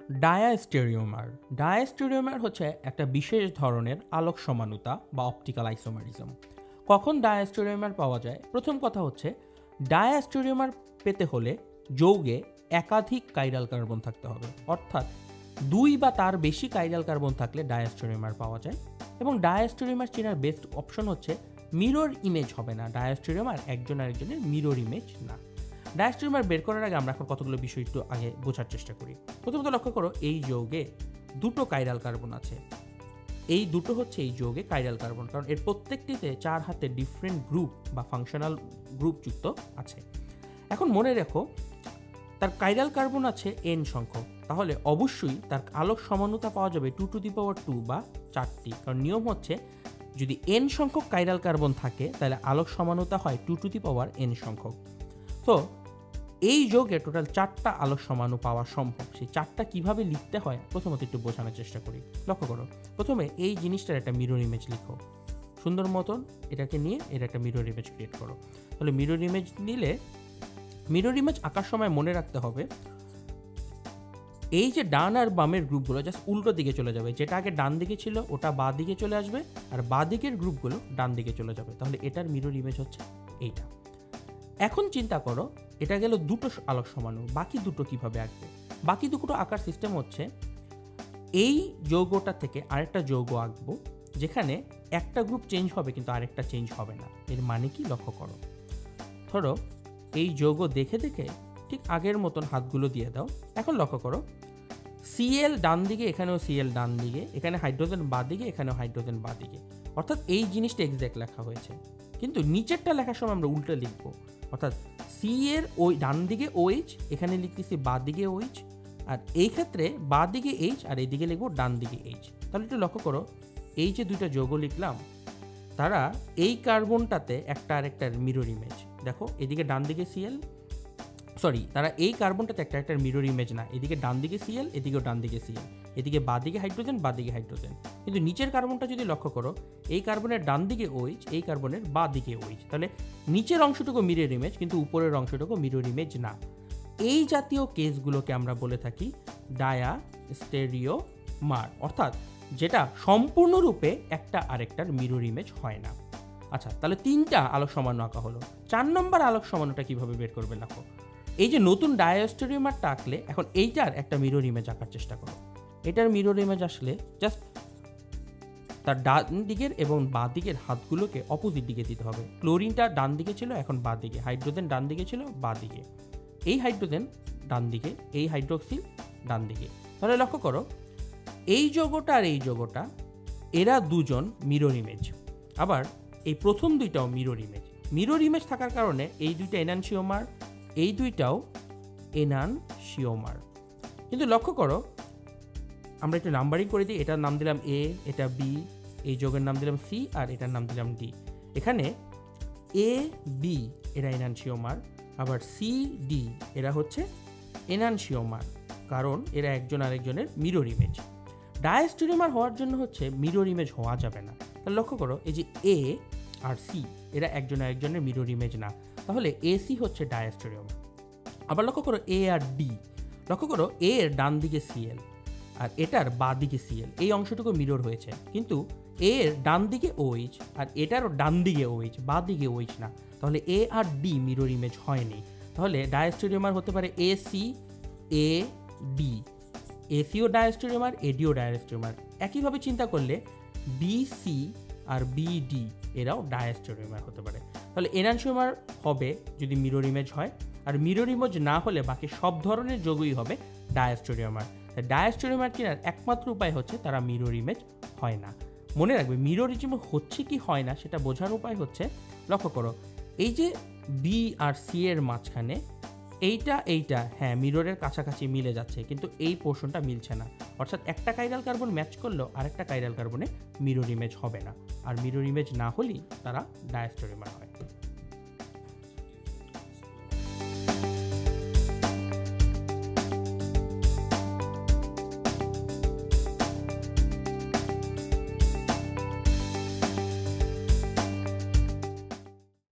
ডায়াস্টেরিওমার। ডায়াস্টেরিওমার হচ্ছে একটা বিশেষ ধরনের আলোক সমানুতা বা অপটিক্যাল আইসোমারিজম। কখন ডায়াস্টেরিওমার পাওয়া যায়? প্রথম কথা হচ্ছে ডায়াস্টেরিওমার পেতে হলে যৌগে একাধিক কাইরাল কার্বন থাকতে হবে, অর্থাৎ 2 বা তার বেশি কাইরাল কার্বন থাকলে ডায়াস্টেরিওমার পাওয়া যায়। এবং ডায়াস্টেরিওমার চেনার বেস্ট অপশন হচ্ছে মিরর ইমেজ হবে না। ডায়াস্টেরিওমার একজন আরেকজনের মিরর ইমেজ না। ডায়াস্টেরিওমার বের করার আগে আমরা এখন কতগুলো বিষয় একটু আগে বোঝার চেষ্টা করি। প্রথমত লক্ষ্য করো, এই যৌগে 2টো কাইরাল কার্বন আছে। এই দুটো হচ্ছে এই যৌগে কাইরাল কার্বন, কারণ এর প্রত্যেকটিতে 4 হাতে ডিফারেন্ট গ্রুপ বা ফাংশনাল গ্রুপ যুক্ত আছে। এখন মনে রেখো, তার কাইরাল কার্বন আছে n সংখ্যক, তাহলে অবশ্যই তার আলোক সমানুতা পাওয়া যাবে 2 টু দি পাওয়ার 2 বা 4টি। কারণ নিয়ম হচ্ছে যদি n সংখ্যক কাইরাল কার্বন থাকে তাহলে আলোক সমানুতা হয় 2 টু দি পাওয়ার n সংখ্যক। তো এই যৌগে টোটাল 4টা আলোক সমাণু পাওয়া সম্ভব। সেই 4টা কিভাবে লিখতে হয় প্রথমত একটু বোঝানোর চেষ্টা করি। লক্ষ্য করো, প্রথমে এই জিনিসটার একটা মিরর ইমেজ লিখো সুন্দর মতন। এটাকে নিয়ে এর একটা মিরর ইমেজ ক্রিয়েট করো। তাহলে মিরর ইমেজ নিলে মিরর ইমেজ আঁকার সময় মনে রাখতে হবে এই যে ডান আর বামের গ্রুপগুলো জাস্ট উল্টো দিকে চলে যাবে। যেটা আগে ডান দিকে ছিল ওটা বাঁ দিকে চলে আসবে, আর বাঁ দিকের গ্রুপগুলো ডান দিকে চলে যাবে। তাহলে এটার মিরর ইমেজ হচ্ছে এইটা। এখন চিন্তা করো, এটা গেল 2টো আলোক সমাণু, বাকি 2টো কিভাবে আঁকবে? বাকি 2টো আঁকার সিস্টেম হচ্ছে এই যৌগটা থেকে আরেকটা যৌগ আঁকবো, যেখানে একটা গ্রুপ চেঞ্জ হবে কিন্তু আরেকটা চেঞ্জ হবে না। এর মানে কি লক্ষ্য করো, ধরো এই যৌগ দেখে দেখে ঠিক আগের মতন হাতগুলো দিয়ে দাও। এখন লক্ষ্য করো, Cl ডান দিকে, এখানেও Cl ডান দিকে, এখানে হাইড্রোজেন বাঁ দিকে, এখানেও হাইড্রোজেন বাঁ দিকে। অর্থাৎ এই জিনিসটা এক্স্যাক্ট লেখা হয়েছে, কিন্তু নিচেরটা লেখার সময় আমরা উল্টে লিখবো। অর্থাৎ সি এর ওই ডান দিকে OH, এখানে লিখতেছি বাঁ দিকে OH, আর এই ক্ষেত্রে বাঁ দিকে H আর এইদিকে লিখবো ডান দিকে H। তাহলে একটু লক্ষ্য করো, এই যে 2টা যৌগ লিখলাম, তারা এই কার্বনটাতে একটা আরেকটার মিরর ইমেজ। দেখো এদিকে ডান দিকে Cl, সরি, তারা এই কার্বনটাতে একটা একটা মিরর ইমেজ না। এদিকে ডান দিকে Cl, এদিকেও ডান দিকে Cl, এদিকে বাঁ দিকে হাইড্রোজেন, বাঁ দিকে হাইড্রোজেন। কিন্তু নিচের কার্বনটা যদি লক্ষ্য করো, এই কার্বনের ডান দিকে OH, এই কার্বনের বাঁ দিকে OH। তাহলে নিচের অংশটুকু মিরর ইমেজ, কিন্তু উপরের অংশটুকু মিরর ইমেজ না। এই জাতীয় কেসগুলোকে আমরা বলে থাকি ডায়াস্টেরিওমার, অর্থাৎ যেটা সম্পূর্ণরূপে একটা আরেকটার মিরর ইমেজ হয় না। আচ্ছা, তাহলে 3টা আলোক সমাণু আঁকা হলো। 4 নম্বর আলোক সমাণুটা কিভাবে বের করবে দেখো। এই যে নতুন ডায়াস্টেরিওমারটা আঁকলে এখন এইটার একটা মিরর ইমেজ আঁকার চেষ্টা করো। এটার মিরর ইমেজ আসলে জাস্ট তার ডান দিকের এবং বাঁ দিকের হাতগুলোকে অপোজিট দিকে দিতে হবে। ক্লোরিনটা ডান দিকে ছিল, এখন বাঁ দিকে। হাইড্রোজেন ডান দিকে ছিল, বাঁ দিকে। এই হাইড্রোজেন ডান দিকে, এই হাইড্রোক্সিল ডান দিকে। তাহলে লক্ষ্য করো, এই যৌগটা আর এই যৌগটা, এরা দুজন মিরর ইমেজ। আবার এই প্রথম দুইটাও মিরর ইমেজ। মিরর ইমেজ থাকার কারণে এই দুইটা এনানসিওমার, এই দুইটাও এনানসিওমার। কিন্তু লক্ষ্য করো, আমরা একটু নাম্বারিং করে দিই। এটার নাম দিলাম A, এটা B, এই যৌগের নাম দিলাম C, আর এটার নাম দিলাম D। এখানে A, B এরা এনানসিওমার, আবার C, D এরা হচ্ছে এনানসিওমার, কারণ এরা একজন আরেকজনের মিরর ইমেজ। ডায়াস্টেরিওমার হওয়ার জন্য হচ্ছে মিরর ইমেজ হওয়া যাবে না। তাহলে লক্ষ্য করো, এই যে A আর C এরা একজন আরেকজনের মিরর ইমেজ না, তাহলে AC হচ্ছে ডায়াস্টেরিওমার। আবার লক্ষ্য করো A আর D, লক্ষ্য করো A এর ডান দিকে Cl আর এটার বাঁ দিকে Cl, এই অংশটুকু মিরর হয়েছে, কিন্তু A এর ডান দিকে OH আর এটারও ডান দিকে OH, বাঁ দিকে OH না। তাহলে A আর D মিরর ইমেজ হয়নি। তাহলে ডায়াস্টেরিওমার হতে পারে AC, AD। ACও ডায়াস্টেরিওমার, ADও ডায়াস্টেরিওমার। একইভাবে চিন্তা করলে BC আর BD এরাও ডায়াস্টেরিওমার হতে পারে। তাহলে এনানসিওমার হবে যদি মিরর ইমেজ হয়, আর মিরর ইমেজ না হলে বাকি সব ধরনের যৌগই হবে ডায়াস্টেরিওমার। ডায়াস্টেরিওমার চেনার একমাত্র উপায় হচ্ছে তারা মিরর ইমেজ হয় না। মনে রাখবে, মিরর ইমেজ হচ্ছে কি হয় না সেটা বোঝার উপায় হচ্ছে, লক্ষ্য করো এই যে B আর C এর মাঝখানে এইটা হ্যাঁ মিররের কাছাকাছি মিলে যাচ্ছে, কিন্তু এই পোর্শনটা মিলছে না। অর্থাৎ একটা কাইরাল কার্বন ম্যাচ করলেও আরেকটা কাইরাল কার্বনে মিরর ইমেজ হবে না, আর মিরর ইমেজ না হলেই তারা ডায়াস্টেরিওমার হয়।